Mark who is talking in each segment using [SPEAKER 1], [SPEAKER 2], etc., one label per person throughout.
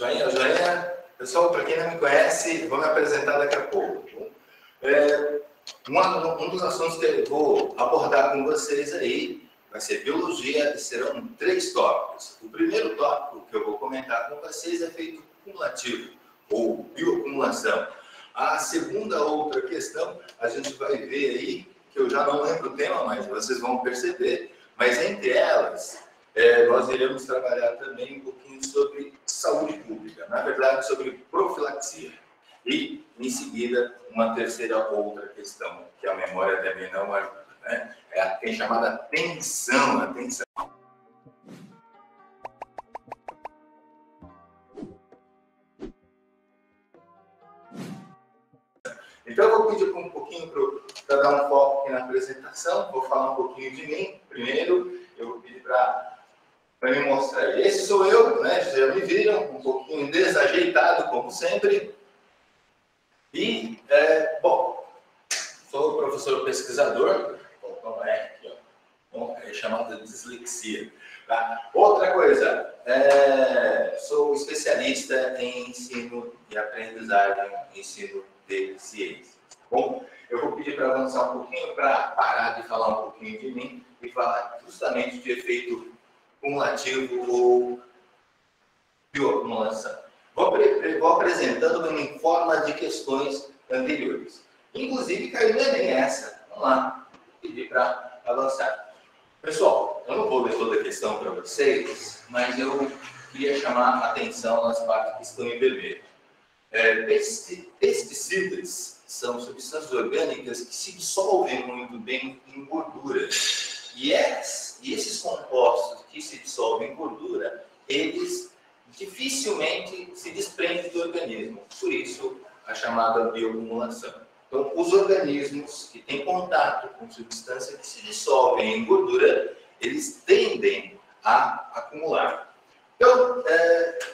[SPEAKER 1] Joinha, joinha. Pessoal, para quem não me conhece, vou me apresentar daqui a pouco. Um dos assuntos que eu vou abordar com vocês aí vai ser biologia e serão 3 tópicos. O primeiro tópico que eu vou comentar com vocês é efeito cumulativo ou bioacumulação. A segunda outra questão, a gente vai ver aí, que eu já não lembro o tema, mas vocês vão perceber, mas entre elas, nós iremos trabalhar também um pouquinho sobre saúde pública, na verdade sobre profilaxia. E, em seguida, uma terceira outra questão, que a memória também não ajuda, né? É a chamada tensão, a tensão. Então, eu vou pedir um pouquinho para dar um foco aqui na apresentação, vou falar um pouquinho de mim. Primeiro, eu vou pedir para me mostrar. Esse sou eu, né? Já me viram, um pouquinho desajeitado, como sempre. E, bom, sou professor pesquisador, é chamado de dislexia. Tá? Outra coisa, sou especialista em ensino e aprendizagem, ensino de ciências. Bom, eu vou pedir para avançar um pouquinho, para parar de falar um pouquinho de mim e falar justamente de efeito cumulativo ou bioacumulação. Vou apresentando em forma de questões anteriores. Inclusive, caiu no Enem essa. Vamos lá, vou pedir para avançar. Pessoal, eu não vou ler toda a questão para vocês, mas eu queria chamar a atenção nas partes que estão em vermelho. Pesticidas são substâncias orgânicas que se dissolvem muito bem em gordura. E esses compostos que se dissolvem em gordura, eles dificilmente se desprendem do organismo. Por isso, a chamada bioacumulação. Então, os organismos que têm contato com substâncias que se dissolvem em gordura, eles tendem a acumular. Então,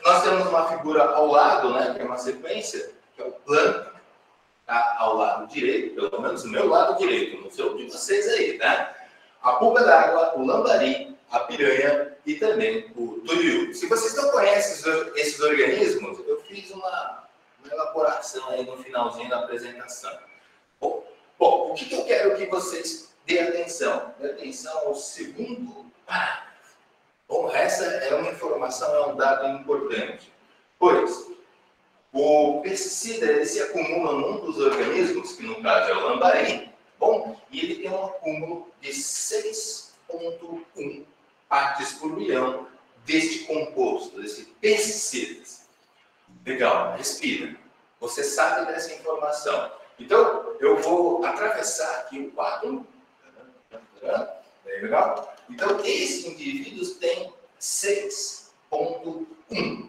[SPEAKER 1] nós temos uma figura ao lado, né, que é uma sequência, que é o plâncton, tá ao lado direito, pelo menos o meu lado direito, não sei o de vocês aí, né? A pulga d'água, o lambari, a piranha e também o turiu. Se vocês não conhecem esses organismos, eu fiz uma elaboração aí no finalzinho da apresentação. Bom, o que eu quero que vocês dêem atenção? Dê atenção ao segundo parágrafo. Bom, essa é uma informação, é um dado importante. Pois, o pesticida ele se acumula num dos organismos, que no caso é o lambari, bom, e ele tem um acúmulo de 6,1 partes por milhão deste composto, desse pesticidas. Legal, respira. Você sabe dessa informação. Então, eu vou atravessar aqui o quadro. Legal? Então, esses indivíduos têm 6,1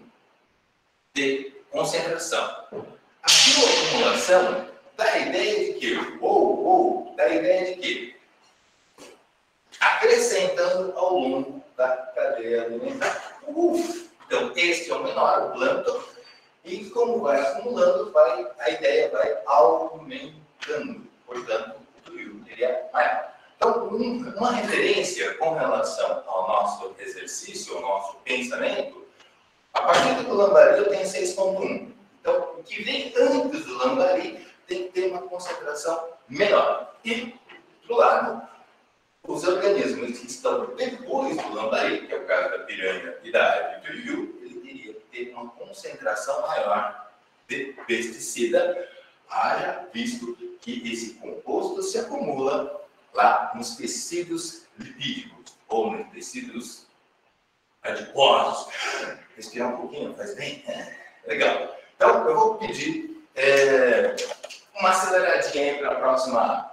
[SPEAKER 1] de concentração. A bioacumulação dá a ideia de quê? Dá a ideia de quê? Acrescentando ao longo da cadeia alimentar. Então, este é o menor, o plâncton, e como vai acumulando, a ideia vai aumentando. Portanto, o turiu seria maior. Então, uma referência com relação ao nosso exercício, ao nosso pensamento, a partir do lambari eu tenho 6,1. Então, o que vem antes do lambari tem que ter uma concentração menor. E, do lado, os organismos que estão depois do lambari, que é o caso da piranha e da ave do turiu, ele teria que ter uma concentração maior de pesticida, haja visto que esse composto se acumula lá nos tecidos lipídicos, ou nos tecidos adiposos. Respirar um pouquinho, faz bem? Legal. Então, eu vou pedir uma aceleradinha aí para a próxima.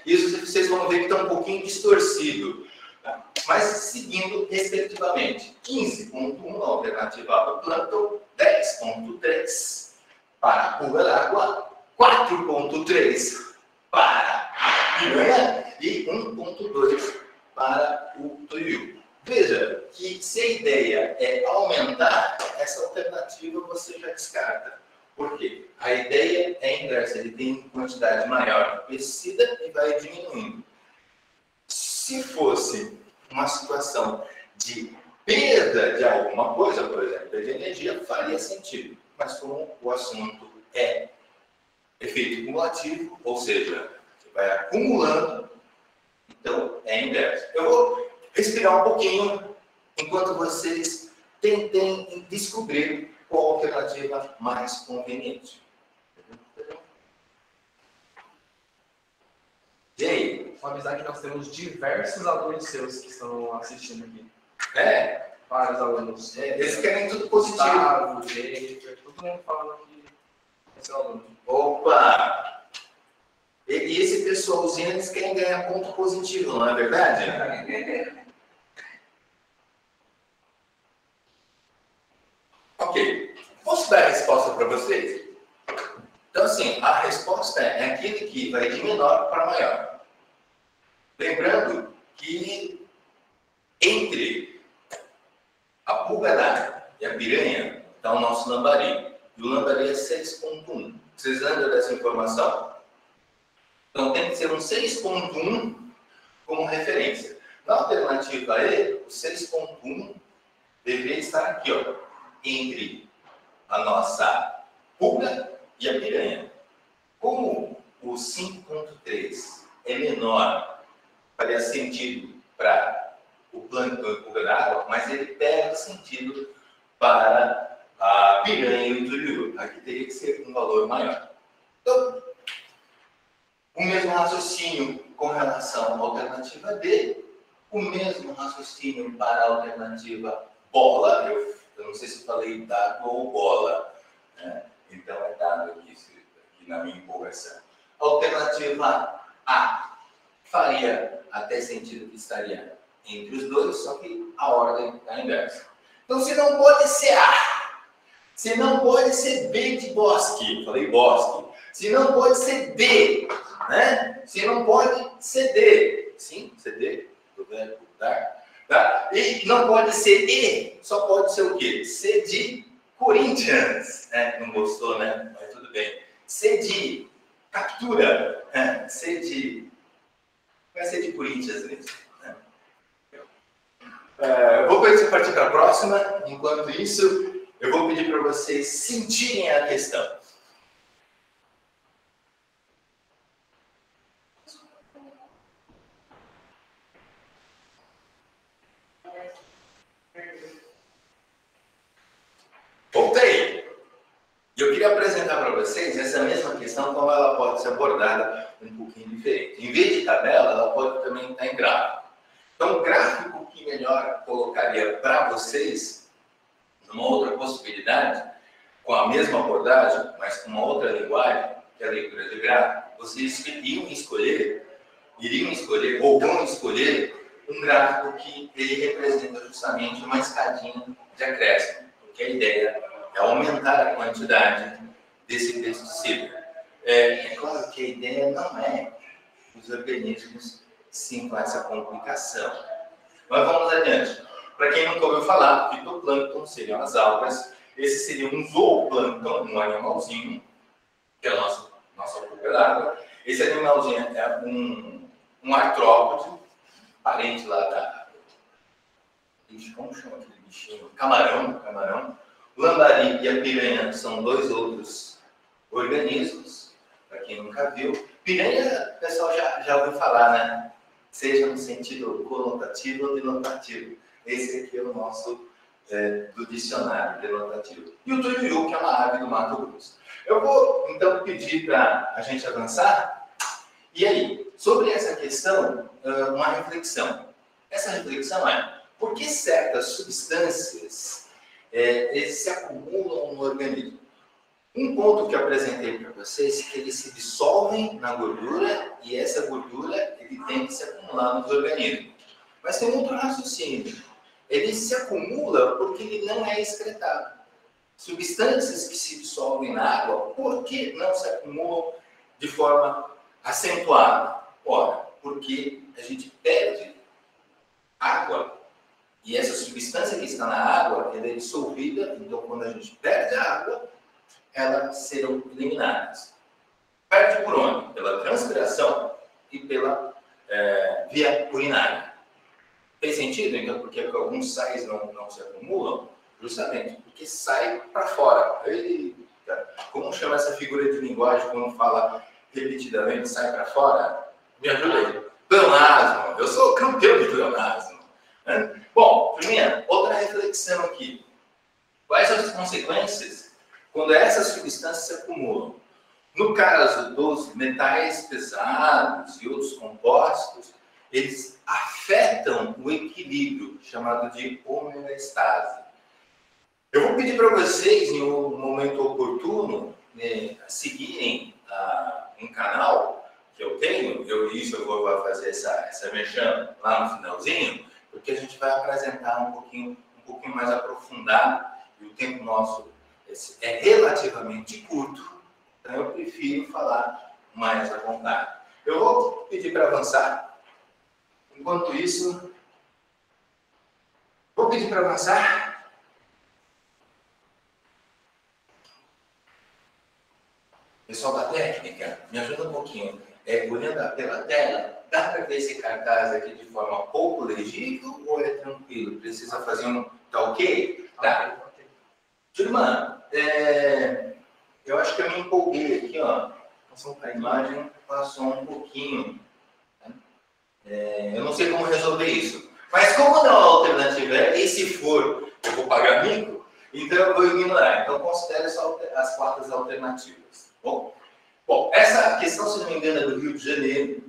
[SPEAKER 1] Isso vocês vão ver que está um pouquinho distorcido. Tá? Mas seguindo respectivamente. 15,1 na alternativa para o plâncton, 10,3 para a pulga d'água, 4,3 para a piranha e 1,2 para o turiu. Veja que se a ideia é aumentar, essa alternativa você já descarta. Por quê? A ideia é inversa, ele tem quantidade maior de pesticida e vai diminuindo. Se fosse uma situação de perda de alguma coisa, por exemplo, de energia, faria sentido. Mas como o assunto é efeito cumulativo, ou seja, você vai acumulando, então é inverso. Eu vou respirar um pouquinho enquanto vocês tentem descobrir qual a alternativa mais conveniente. E aí?
[SPEAKER 2] Só avisar que nós temos diversos alunos seus que estão assistindo aqui. Vários alunos.
[SPEAKER 1] Eles querem tudo positivo.
[SPEAKER 2] Gustavo, Jennifer, todo mundo falando aqui esse aluno.
[SPEAKER 1] Opa! E esse pessoalzinho, eles querem ganhar ponto positivo, não é verdade? Ok. Posso dar a resposta para vocês? Então, assim, a resposta é aquele que vai de menor para maior. Lembrando que entre a pulga d'água e a piranha está o nosso lambari. E o lambari é 6.1. Vocês lembram dessa informação? Então tem que ser um 6.1 como referência. Na alternativa E, o 6.1 deveria estar aqui, ó, entre a nossa pulga e a piranha. Como o 5.3 é menor, faria sentido para o plâncton e a pulga d'água, mas ele perde sentido para a piranha e o turiu. Aqui teria que ser um valor maior. Então, o mesmo raciocínio com relação à alternativa D, o mesmo raciocínio para a alternativa bola. Eu não sei se falei dado ou bola, né? Então é dado aqui na minha empolgação. Alternativa A faria até sentido que estaria entre os dois, só que a ordem é a inversa. Então, se não pode ser A, se não pode ser B de bosque, falei bosque, se não pode ser D, né? Se não pode ser D, sim, CD, do verbo dar, tá? E não pode ser E, só pode ser o quê? C de Corinthians, não gostou, né? Mas tudo bem. C de captura, C de... Vai ser de Corinthians mesmo, né? Vou partir para a próxima. Enquanto isso, eu vou pedir para vocês sentirem a questão. Voltei! Eu queria apresentar para vocês essa mesma questão, como ela pode ser abordada um pouquinho diferente. Em vez de tabela, ela pode também estar em gráfico. Então, o gráfico que melhor colocaria para vocês, numa outra possibilidade, com a mesma abordagem, mas com uma outra linguagem, que é a leitura de gráfico, vocês iriam escolher, ou vão escolher, um gráfico que ele representa justamente uma escadinha de acréscimo, porque a ideia é aumentar a quantidade desse pesticida. É claro que a ideia não é os organismos sintam essa complicação. Mas vamos adiante. Para quem nunca ouviu falar, fitoplâncton seriam as algas, esse seria um zooplâncton, um animalzinho, que é a nossa pulga d'água. Esse animalzinho é um artrópode, parente lá da... Como chama aquele bichinho? Camarão. O lambari e a piranha são dois outros organismos, para quem nunca viu. Piranha, o pessoal já ouviu falar, né? Seja no sentido conotativo ou denotativo. Esse aqui é o nosso do dicionário denotativo. E o turiu, que é uma ave do Mato Grosso. Eu vou, então, pedir para a gente avançar. E aí, sobre essa questão, uma reflexão. Essa reflexão é, por que certas substâncias eles se acumulam no organismo? Um ponto que eu apresentei para vocês é que eles se dissolvem na gordura e essa gordura ele tem que se acumular nos organismos. Mas tem outro raciocínio. Ele se acumula porque ele não é excretado. Substâncias que se dissolvem na água, por que não se acumulam de forma acentuada? Ora, porque a gente perde água e essa substância que está na água ela é dissolvida, então quando a gente perde a água, elas serão eliminadas. Perde por onde? Pela transpiração e pela via urinária. Fez sentido, então, porque alguns sais não se acumulam? Justamente porque sai para fora. Eita, como chama essa figura de linguagem quando fala repetidamente, sai para fora? Me ajuda aí. Pleonasmo. Eu sou campeão de pleonasmo. Né? Bom, primeiro, outra reflexão aqui. Quais são as consequências quando essas substâncias se acumulam? No caso dos metais pesados e outros compostos, eles afetam o equilíbrio, chamado de homeostase. Eu vou pedir para vocês, em um momento oportuno, seguirem um canal que eu tenho. Eu vou fazer essa merchan lá no finalzinho, porque a gente vai apresentar um pouquinho mais aprofundado, e o tempo nosso é relativamente curto, então eu prefiro falar mais à vontade. Eu vou pedir para avançar. Enquanto isso, vou pedir para avançar. Pessoal da técnica, me ajuda um pouquinho. Olhando pela tela, dá para ver esse cartaz aqui de forma pouco legível ou é tranquilo? Precisa fazer um... Tá ok? Tá. Turma, eu acho que eu me empolguei aqui, ó. A imagem passou um pouquinho. Eu não sei como resolver isso. Mas como não a alternativa e se for, eu vou pagar mico, então eu vou ignorar. Então considere só as 4 alternativas. Bom, essa questão, se não me engano, é do Rio de Janeiro.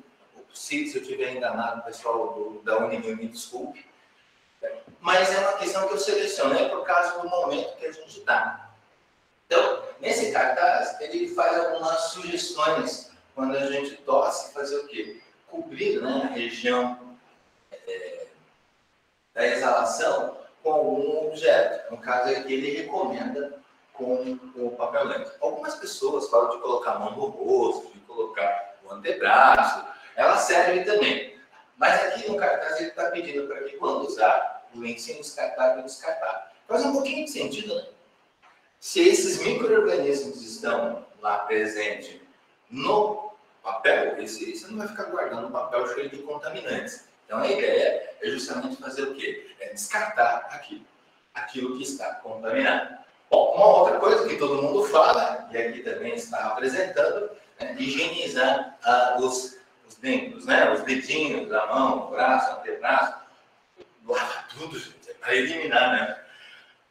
[SPEAKER 1] Se eu estiver enganado, pessoal da Unirio, me desculpe. Mas é uma questão que eu selecionei por causa do momento que a gente está. Então, nesse cartaz, ele faz algumas sugestões quando a gente tosse, fazer o quê? Cobrir, né, a região da exalação com algum objeto. No caso aqui, ele recomenda com o papel lento. Algumas pessoas falam de colocar a mão no rosto, de colocar o antebraço. Ela serve também. Mas aqui no cartaz ele está pedindo para que quando usar o lencinho descartável, descartar. Faz um pouquinho de sentido, né? Se esses micro-organismos estão lá presentes no papel, você não vai ficar guardando um papel cheio de contaminantes. Então a ideia é justamente fazer o quê? É descartar aquilo que está contaminado. Bom, uma outra coisa que todo mundo fala, e aqui também está apresentando, é higienizar os dentes, né? Os dedinhos da mão, o braço, o antebraço. Lava tudo, gente, para eliminar, né?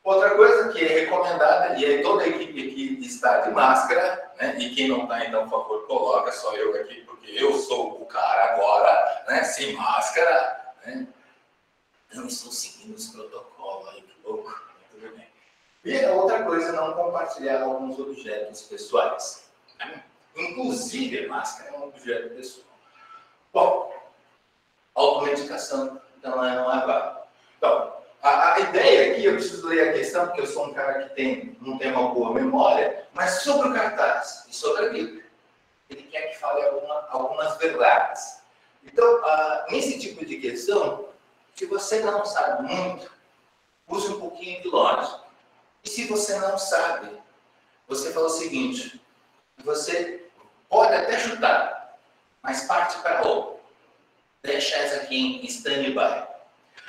[SPEAKER 1] Outra coisa que é recomendada, e aí toda a equipe aqui está de máscara, né? E quem não está, então, por favor, coloca, só eu aqui, porque eu sou o cara agora, né? Sem máscara, né? Não estou seguindo os protocolos aí, que louco, tudo bem. E a outra coisa, não compartilhar alguns objetos pessoais. Né? Inclusive, a máscara é um objeto pessoal. Bom, automedicação, então, não é válido. Então, a ideia aqui, eu preciso ler a questão, porque eu sou um cara que não tem uma boa memória, mas sobre o cartaz e sobre a Bíblia. Ele quer que fale algumas verdades. Então, nesse tipo de questão, se você não sabe muito, use um pouquinho de lógica. E se você não sabe, você fala o seguinte, você pode até chutar, mas parte para outra. Deixa essa aqui em stand-by.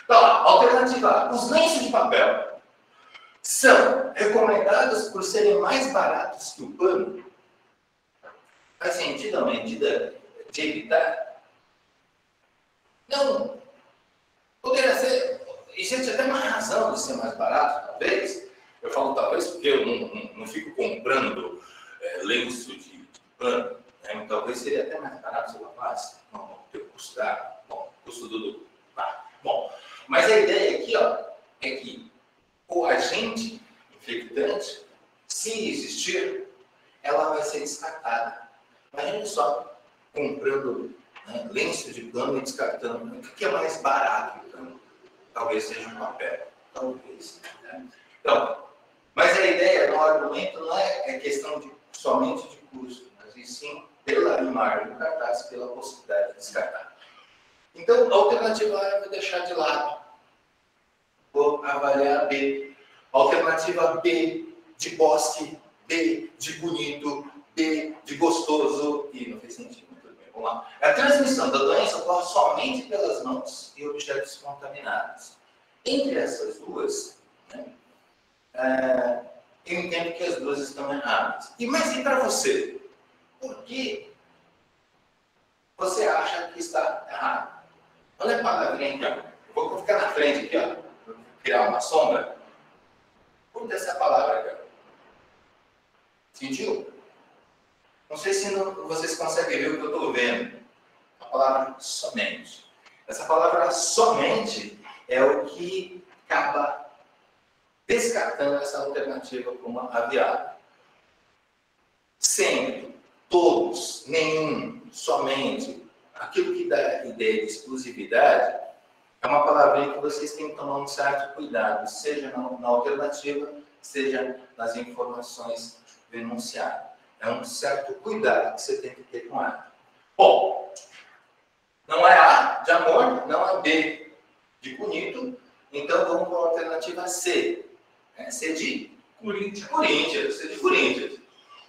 [SPEAKER 1] Então, alternativa A. Os lenços de papel são recomendados por serem mais baratos que o pano? Faz sentido a medida de evitar? Não. Poderia ser... Existe até uma razão de ser mais barato, talvez. Eu falo talvez porque eu não fico comprando lenço de pano. Né? Talvez seria até mais barato se eu lavasse. Não, tem que custar. Bom, custo do... Bom, mas a ideia aqui, ó, é que o agente infectante, se existir, ela vai ser descartada. Imagina só, comprando lenço de pano e descartando. O que é mais barato? Então, talvez seja um papel. Talvez. Né? Então, mas a ideia do argumento não é questão somente de custo, mas e sim pela imagem do cartaz, pela possibilidade de descartar. Então, a alternativa A eu vou deixar de lado. Vou avaliar a B. Alternativa B de bosque, B de bonito, B de gostoso. E não fez sentido, muito bem. Vamos lá. A transmissão da doença ocorre somente pelas mãos e objetos contaminados. Entre essas duas, né, eu entendo que as duas estão erradas. Mas e para você? Por que você acha que está errado? Olha a palavrinha aqui, ó. Vou ficar na frente aqui, ó. Vou criar uma sombra. Curta essa palavra aqui, ó. Sentiu? Não sei se vocês conseguem ver o que eu estou vendo. A palavra somente. Essa palavra somente é o que acaba descartando essa alternativa como aviada. Sempre, todos, nenhum, somente. Aquilo que dá a ideia de exclusividade é uma palavrinha que vocês têm que tomar um certo cuidado, seja na alternativa, seja nas informações denunciadas. É um certo cuidado que você tem que ter com ela. Bom, não é A de amor, não é B de bonito, então vamos para a alternativa C. C de Corinthians. C de Corinthians.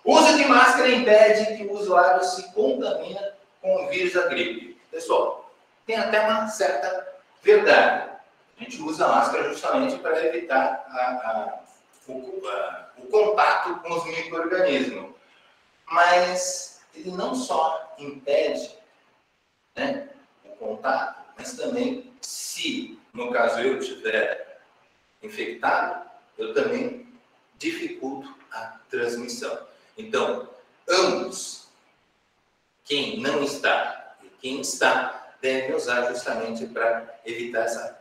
[SPEAKER 1] O uso de máscara impede que o usuário se contamine com o vírus da gripe. Pessoal, tem até uma certa verdade. A gente usa a máscara justamente para evitar o contato com os micro-organismos. Mas ele não só impede, né, o contato, mas também, se, no caso, eu estiver infectado, eu também dificulto a transmissão. Então, ambos, quem não está e quem está, devem usar justamente para evitar essa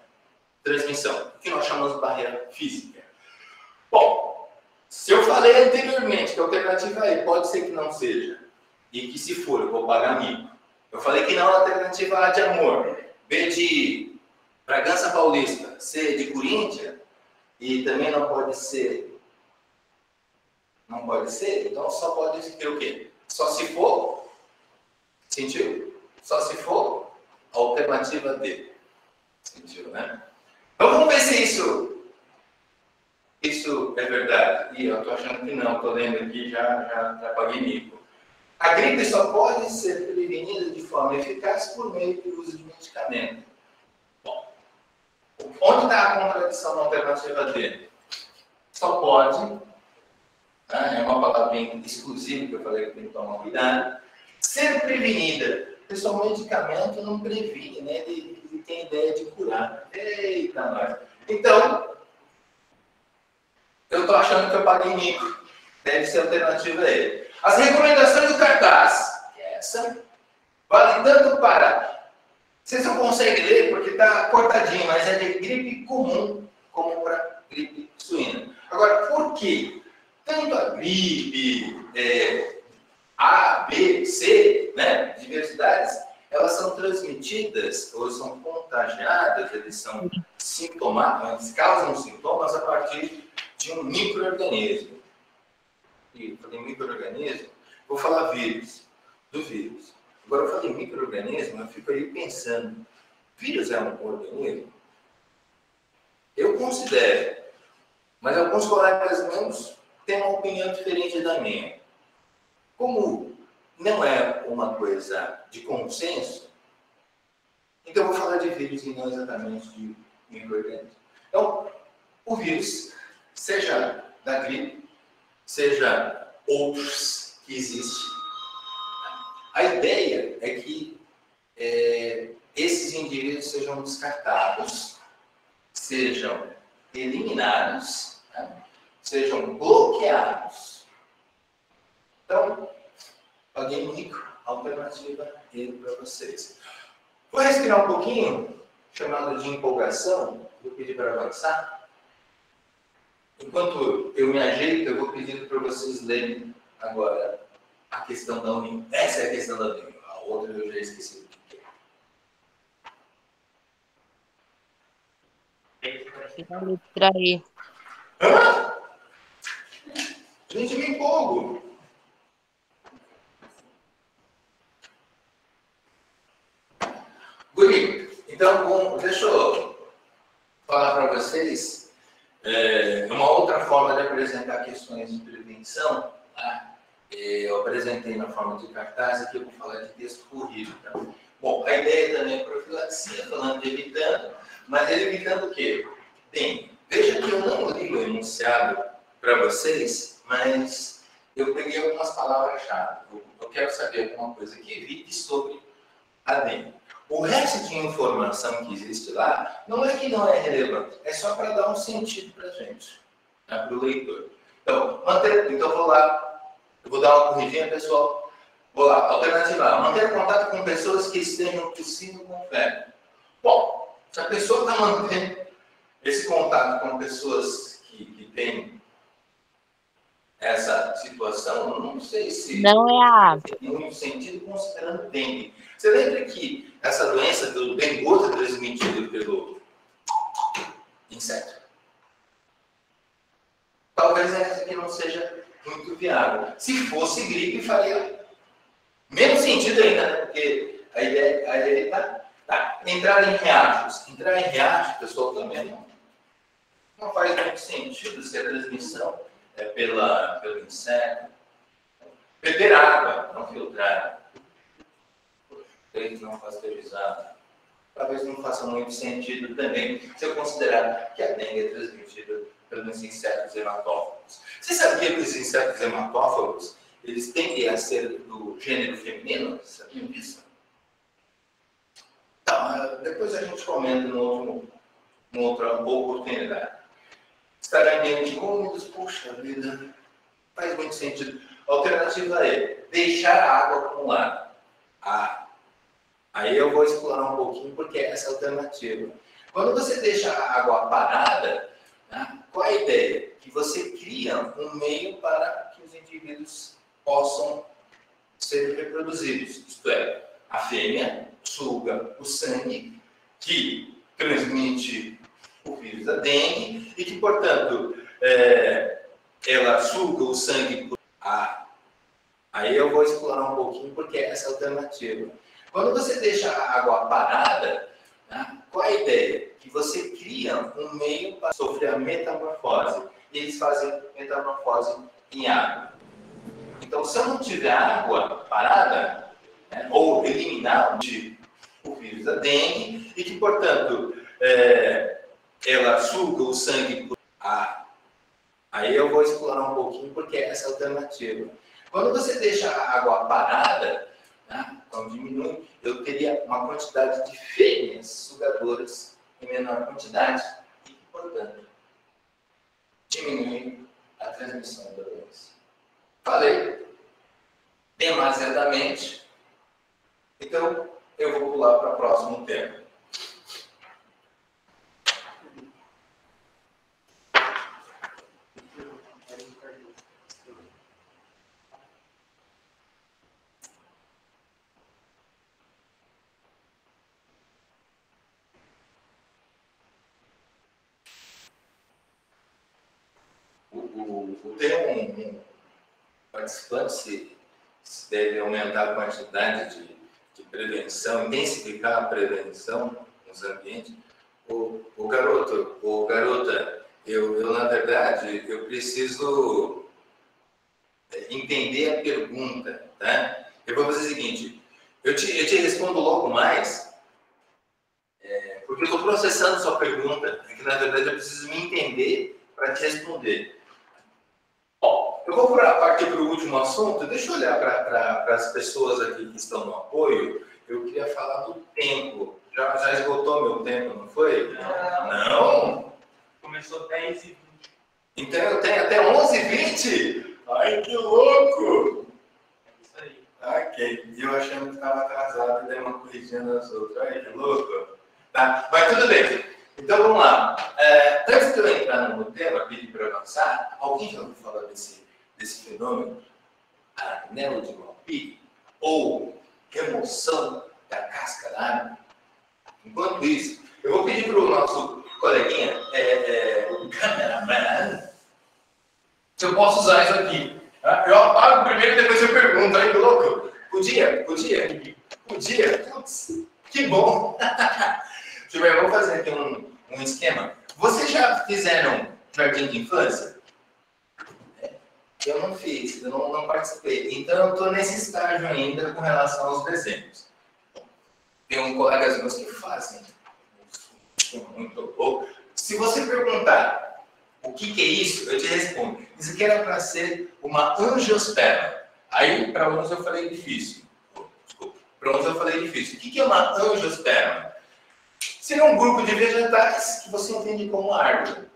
[SPEAKER 1] transmissão, que nós chamamos de barreira física. Bom, se eu falei anteriormente que a alternativa A pode ser que não seja, e que se for, eu vou pagar mico. Eu falei que não, a alternativa A de amor, B de Bragança Paulista, C de Corinthians, e também não pode ser. Não pode ser? Então só pode ser o quê? Só se for? Sentiu? Só se for a alternativa D. Sentiu, né? Então vamos ver se isso é verdade. E eu estou achando que não, estou lendo aqui, já paguei mico. A gripe só pode ser prevenida de forma eficaz por meio do uso de medicamento. Bom, onde está a contradição na alternativa D? Só pode, é uma palavrinha exclusiva que eu falei que tem que tomar cuidado, ser prevenida. Pessoal, o medicamento não previne, né? Ele tem a ideia de curar. Eita, nós. Então, eu estou achando que eu paguei mico. Deve ser a alternativa a ele. As recomendações do cartaz. Essa vale tanto para... Vocês não conseguem ler porque está cortadinho, mas é de gripe comum como para gripe suína. Agora, por quê? Tanto a gripe A, B, C, né, diversidades, elas são transmitidas ou são contagiadas, eles são sintomáticos, causam sintomas a partir de um micro-organismo. E eu falei micro-organismo, vou falar vírus, do vírus. Agora eu falei micro-organismo, eu fico aí pensando, vírus é um organismo? Eu considero, mas alguns colegas meus têm uma opinião diferente da minha. Como não é uma coisa de consenso, então eu vou falar de vírus e não exatamente de micro-organismo. Então, o vírus, seja da gripe, seja outros que existem, a ideia é que esses indivíduos sejam descartados, sejam eliminados, né? Sejam bloqueados. Então, paguei mico, alternativa E para vocês. Vou respirar um pouquinho, chamado de empolgação, vou pedir para avançar. Enquanto eu me ajeito, eu vou pedindo para vocês lerem agora a questão da união. Essa é a questão da união. A outra eu já esqueci o que é. Hã? Gente, me empolgo. Bonito. Então, deixa eu falar para vocês uma outra forma de apresentar questões de prevenção, tá? eu apresentei na forma de cartaz, aqui eu vou falar de texto corrido. Tá? Bom, a ideia também é profilaxia, falando de evitando, mas ele evitando o quê? Bem, veja que eu não li o enunciado para vocês, mas eu peguei algumas palavras-chave. Eu quero saber alguma coisa que evite sobre a dengue. O resto de informação que existe lá, não é que não é relevante, é só para dar um sentido para a gente, né, para o leitor. Então, vou lá, eu vou dar uma corridinha, pessoal. Vou lá, alternativa A, manter contato com pessoas que estejam tossindo com febre. Bom, se a pessoa está mantendo esse contato com pessoas que têm essa situação, não sei se tem muito sentido considerando dengue. Você lembra que essa doença do dengoso é transmitida pelo inseto? Talvez essa aqui não seja muito viável. Se fosse gripe, faria menos sentido ainda, né? Porque a ideia tá. Entrar em riachos. Entrar em riachos, pessoal, também não faz muito sentido se a transmissão é pelo inseto. Beber água, não filtrada. Leite não pasteurizado. Talvez não faça muito sentido também se eu considerar que a dengue é transmitida pelos insetos hematófagos. Você sabia que os insetos hematófagos eles tendem a ser do gênero feminino? Sabiam disso? Então, depois a gente comenta numa outra oportunidade. Estar em ambientes úmidos, puxa vida, faz muito sentido. A alternativa é deixar a água acumular. Aí eu vou explorar um pouquinho porque é essa alternativa. Quando você deixa a água parada, né, qual é a ideia? Que você cria um meio para que os indivíduos possam ser reproduzidos. Isto é, a fêmea suga o sangue que transmite o vírus da dengue e que, portanto, ela suga o sangue por... Aí eu vou explorar um pouquinho porque é essa alternativa. Quando você deixa a água parada, né, qual é a ideia? Que você cria um meio para sofrer a metamorfose. E eles fazem metamorfose em água. Então, se eu não tiver água parada, né, ou eliminar o vírus da dengue, e que, portanto, ela suga o sangue por... Aí eu vou explorar um pouquinho porque é essa alternativa. Quando você deixa a água parada, né, quando diminui, eu teria uma quantidade de fêmeas sugadoras em menor quantidade e, portanto, diminui a transmissão da doença. Falei demasiadamente, então eu vou pular para o próximo tema. Ter um participante se deve aumentar a quantidade de prevenção, intensificar a prevenção nos ambientes. O garoto, ou garota, eu na verdade, eu preciso entender a pergunta, tá? Eu vou fazer o seguinte, eu te respondo logo mais, porque eu estou processando sua pergunta, que na verdade eu preciso me entender para te responder. Bom, eu vou partir para o último assunto. Deixa eu olhar para as pessoas aqui que estão no apoio. Eu queria falar do tempo. Já esgotou meu tempo, não foi? Não?
[SPEAKER 2] Começou 10h20.
[SPEAKER 1] Então eu tenho até 11h20? Ai, que louco!
[SPEAKER 2] É isso aí.
[SPEAKER 1] Ok. E eu achando que estava atrasado e dei uma corridinha nas outras. Ai, que louco! Tá, mas tudo bem. Então vamos lá. Antes de eu entrar no tema, pedir para avançar, alguém já ouviu falar desse fenômeno? Anel de Malpighi? Ou remoção da casca da árvore? Enquanto isso, eu vou pedir para o nosso coleguinha, o cameraman, se eu posso usar isso aqui. Eu apago primeiro e depois eu pergunto. Aí, que louco? Podia? Putz, que bom! Vamos fazer aqui um esquema. Vocês já fizeram jardim de infância? eu não fiz, eu não participei. Então, eu estou nesse estágio ainda com relação aos desenhos. Tem um colegas meus que fazem. Muito bom. Se você perguntar o que é isso, eu te respondo. Isso aqui era para ser uma angiosperma. Aí, para uns eu falei difícil. Desculpa. Para uns eu falei difícil. O que é uma angiosperma? Seria um grupo de vegetais que você entende como árvore.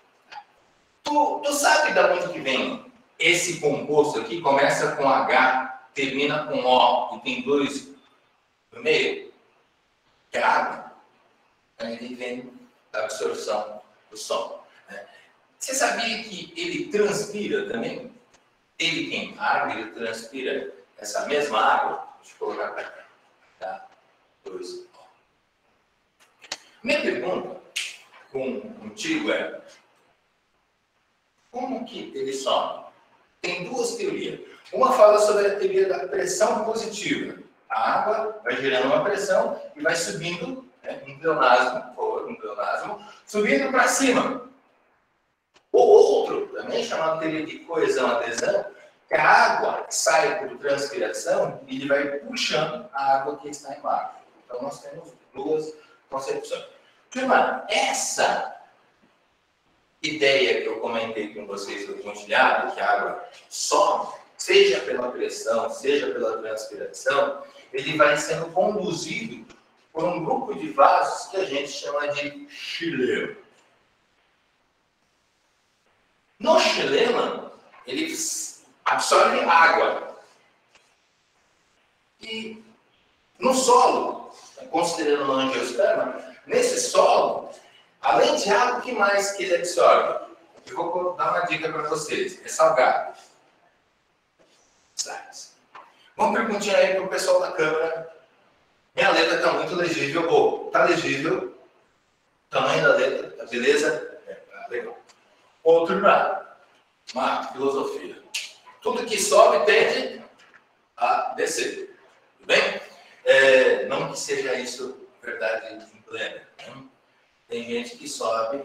[SPEAKER 1] Tu sabe de onde que vem esse composto aqui? Começa com H, termina com O e tem 2 no meio? Que é água. Ele vem da absorção do sol. Você sabia que ele transpira também? Ele tem água, ele transpira essa mesma água. Deixa eu colocar para cá. Tá? 2. Minha pergunta contigo é: como que ele some? Tem 2 teorias. Uma fala sobre a teoria da pressão positiva. A água vai gerando uma pressão e vai subindo, um pleonasmo, subindo para cima. O outro, também chamado teoria de coesão-adesão, que a água sai por transpiração e ele vai puxando a água que está embaixo. Então, nós temos 2 concepções. Turma, essa ideia que eu comentei com vocês do pontilhado, que a água sobe, seja pela pressão, seja pela transpiração, ele vai sendo conduzido por um grupo de vasos que a gente chama de xilema. No xilema, ele absorve água. E no solo, considerando uma angiosperma, nesse solo, além de água, o que mais que ele absorve? Eu vou dar uma dica para vocês. É salgado. Vamos perguntar aí para o pessoal da câmera. Minha letra está muito legível. Está legível. Tamanho da letra. Tá beleza? Tá legal. Outro uma filosofia. Tudo que sobe tende a descer. Tudo bem? Não que seja isso verdade em plena. Né? Tem gente que sobe,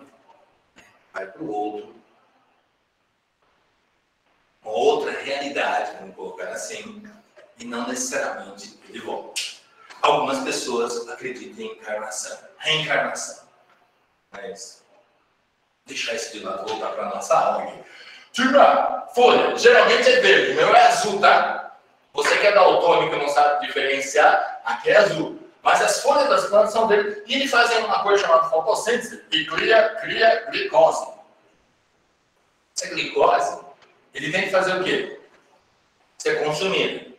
[SPEAKER 1] vai para o outro. Uma outra realidade, vamos colocar assim, e não necessariamente ele volta. Algumas pessoas acreditam em encarnação, reencarnação. Mas deixar isso de lado, voltar para a nossa aula aqui. Turma, folha, geralmente é verde, o meu é azul, tá? Você que é daltônico e não sabe diferenciar, aqui é azul. Mas as folhas das plantas são verdes. E eles fazem uma coisa chamada fotossíntese e cria glicose. Essa glicose, ele tem que fazer o quê? Ser consumido.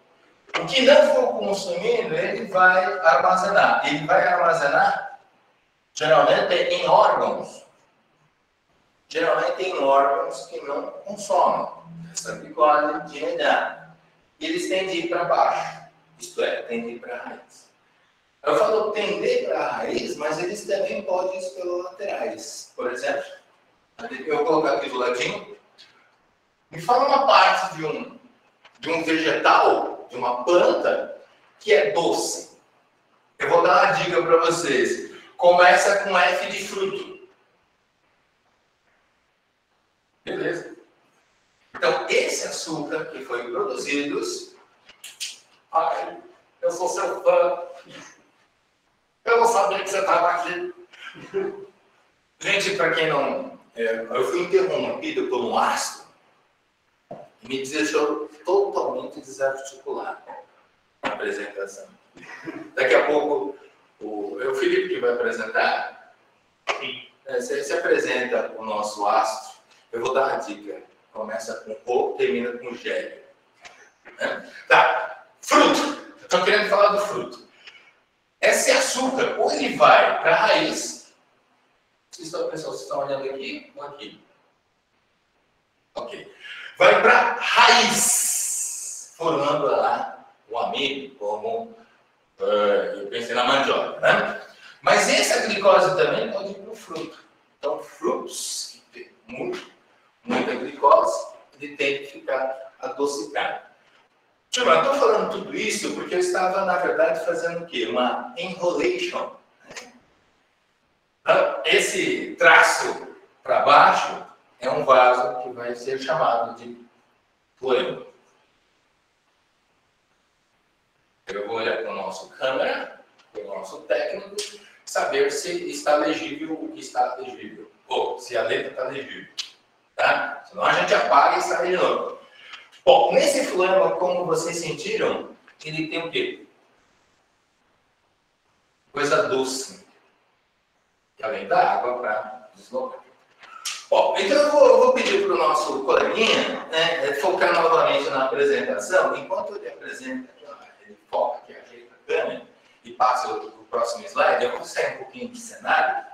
[SPEAKER 1] O que não for consumido, ele vai armazenar. Ele vai armazenar, geralmente, em órgãos. Geralmente em órgãos que não consomem essa glicose de DNA. E eles tendem a ir para baixo. Isto é, tendem a ir para a raiz. Eu falo tender para a raiz, mas eles também podem ir pelas laterais. Por exemplo, eu vou colocar aqui do ladinho. Me fala uma parte de um vegetal, de uma planta, que é doce. Eu vou dar uma dica para vocês. Começa com F de fruto. Beleza? Então, esse açúcar que foi produzido... Ai, eu sou seu fã. Eu não sabia que você estava aqui. Gente, para quem não... eu fui interrompido por um astro e me deixou totalmente desarticulado na apresentação. Daqui a pouco, o Felipe que vai apresentar, se apresenta o nosso astro. Eu vou dar uma dica. Começa com O, termina com G. Tá. Fruto. Estou querendo falar do fruto. Esse açúcar, ou ele vai para a raiz. Vocês estão olhando aqui ou aqui? Ok. Vai para a raiz, formando lá o amido, como eu pensei na mandioca, né? Mas essa glicose também pode ir para o fruto. Então, frutos que tem muita glicose, ele tem que ficar adocicado. Eu estou falando tudo isso porque eu estava, na verdade, fazendo o quê? Uma enrolation. Então, esse traço para baixo é um vaso que vai ser chamado de Foi. Eu vou olhar para o nosso câmera, para o nosso técnico, saber se está legível o que está legível. Ou se a letra está legível. Tá? Senão a gente apaga e sai de novo. Bom, nesse flema, como vocês sentiram, ele tem o quê? Coisa doce. E além da água para deslocar. Bom, então eu vou pedir para o nosso coleguinha, né, focar novamente na apresentação. Enquanto ele apresenta, ele foca aqui, ajeita a câmera e passa o próximo slide, eu vou sair um pouquinho de cenário.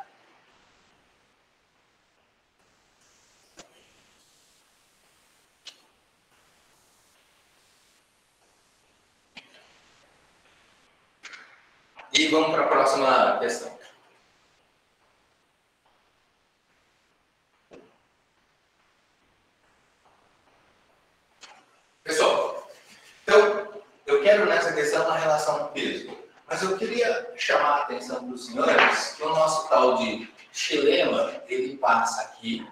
[SPEAKER 1] E vamos para a próxima questão. Pessoal, então, eu quero nessa questão uma relação peso. Mas eu queria chamar a atenção dos senhores que o nosso tal de xilema, ele passa aqui,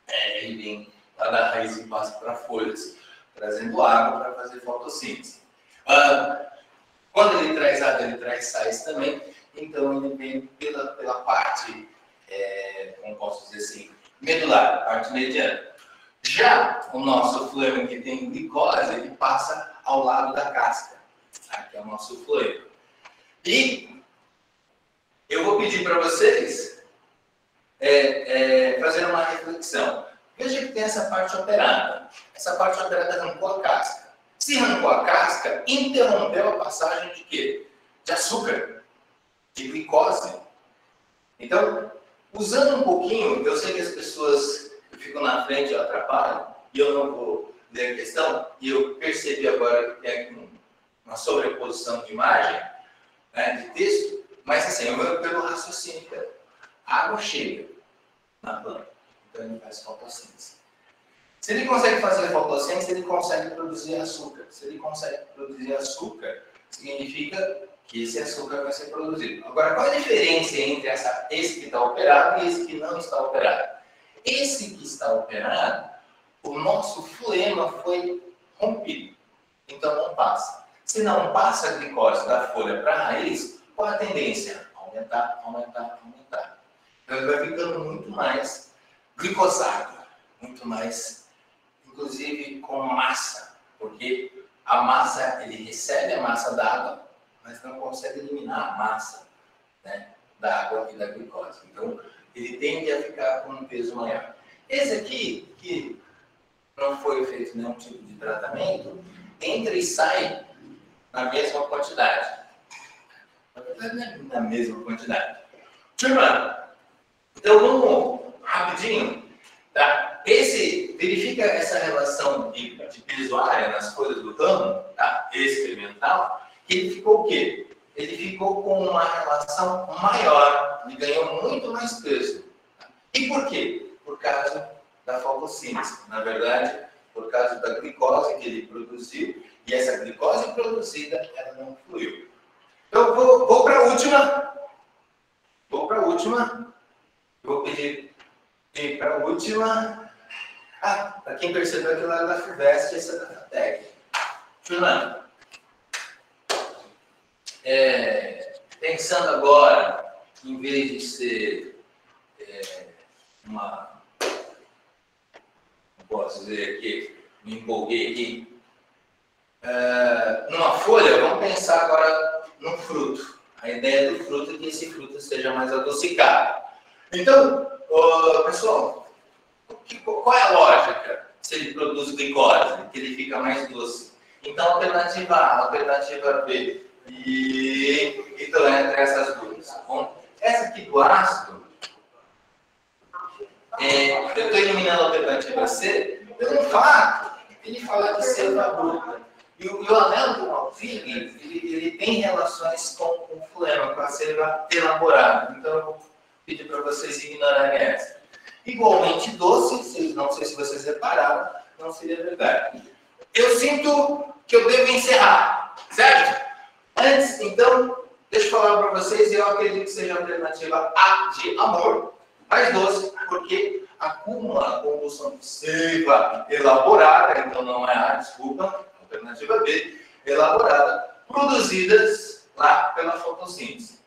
[SPEAKER 1] ele vem lá da raiz e passa para folhas, trazendo água para fazer fotossíntese. Quando ele traz água, ele traz sais também, então ele vem pela parte, como posso dizer assim, medular, parte mediana. Já o nosso flema que tem glicose, ele passa ao lado da casca. Aqui é o nosso flema. E eu vou pedir para vocês fazer uma reflexão. Veja que tem essa parte operada. Essa parte operada arrancou a casca. Se arrancou a casca, interrompeu a passagem de quê? De açúcar, de glicose. Então, usando um pouquinho, eu sei que as pessoas ficam na frente e atrapalham, e eu não vou ler a questão, e eu percebi agora que tem aqui uma sobreposição de imagem, né, de texto, mas assim, pelo raciocínio, a água chega na planta, então ele faz fotossíntese. Se ele consegue fazer fotossíntese, ele consegue produzir açúcar. Se ele consegue produzir açúcar, significa que esse açúcar vai ser produzido. Agora, qual é a diferença entre esse que está operado e esse que não está operado? Esse que está operado, o nosso flema foi rompido, então não passa. Se não passa a glicose da folha para a raiz, qual a tendência? Aumentar, aumentar, aumentar. Então ele vai ficando muito mais glicosado, muito mais, inclusive com massa, porque a massa, ele recebe a massa da água, mas não consegue eliminar a massa, né, da água e da glicose. Então, ele tende a ficar com um peso maior. Esse aqui, que não foi feito nenhum tipo de tratamento, entra e sai na mesma quantidade. Na verdade, não é na mesma quantidade. Turma, então vamos rapidinho. Tá? Verifica essa relação de peso área nas folhas do ramo, tá, experimental, que ele ficou o quê? Ele ficou com uma relação maior, ele ganhou muito mais peso. E por quê? Por causa da fotossíntese. Na verdade, por causa da glicose que ele produziu, e essa glicose produzida, ela não fluiu. Então, vou para a última. Vou pedir para a última. Para quem percebeu aquilo lá da FUVEST, essa é da FATEC. Fernando, pensando agora, em vez de ser não posso dizer aqui, me empolguei aqui, numa folha, vamos pensar agora num fruto. A ideia do fruto é que esse fruto seja mais adocicado. Então, pessoal, qual é a lógica se ele produz glicose? Que ele fica mais doce. Então, alternativa A, alternativa B. Então, entre essas duas. Bom, essa aqui do ácido, eu estou eliminando a alternativa C pelo fato de ele falar de seiva bruta. E o anel do Malfig, ele tem relações com o flema, com a seiva elaborada. Então, eu vou pedir para vocês ignorarem essa. Igualmente doce, não sei se vocês repararam, não seria verdade. Eu sinto que eu devo encerrar, certo? Antes, então, deixa eu falar para vocês, eu acredito que seja a alternativa A de amor, mais doce, porque acúmula a combustão possível elaborada, então não é A, desculpa, alternativa B, elaborada, produzidas lá pela fotossíntese.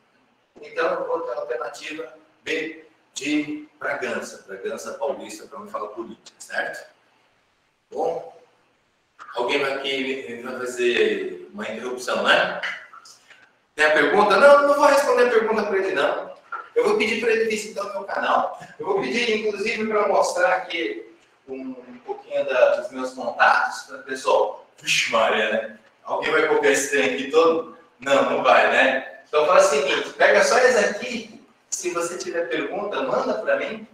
[SPEAKER 1] Então, eu vou ter a alternativa B de Bragança, Bragança Paulista, para não falar política, certo? Bom, alguém vai fazer uma interrupção, né? Tem a pergunta? Não, não vou responder a pergunta para ele, não. Eu vou pedir para ele visitar o meu canal. Eu vou pedir, inclusive, para mostrar aqui um pouquinho dos meus contatos, para o pessoal. Puxa, Maria, né? Alguém vai copiar esse trem aqui todo? Não, não vai, né? Então, faz o seguinte, pega só esse aqui. Se você tiver pergunta, manda para mim.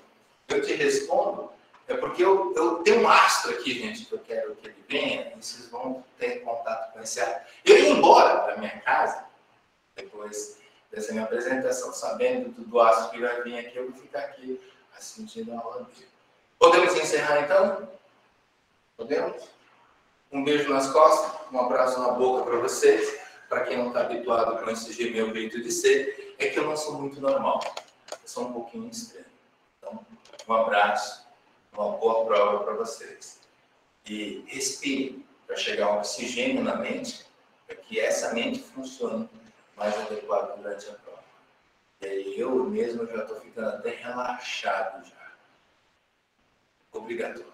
[SPEAKER 1] Eu te respondo. É porque eu tenho um astro aqui, gente, que eu quero que ele venha. E vocês vão ter contato com esse astro. Eu ia embora para minha casa, depois dessa minha apresentação, sabendo do astro que vai vir aqui, eu vou ficar aqui assistindo a aula dele. Podemos encerrar então? Podemos? Um beijo nas costas, um abraço na boca para vocês. Para quem não está habituado com esse meu jeito de ser, é que eu não sou muito normal. Eu sou um pouquinho estranho. Então, um abraço, uma boa prova para vocês. E respire para chegar um oxigênio na mente, para que essa mente funcione mais adequado durante a prova. E aí eu mesmo já estou ficando até relaxado já. Obrigado.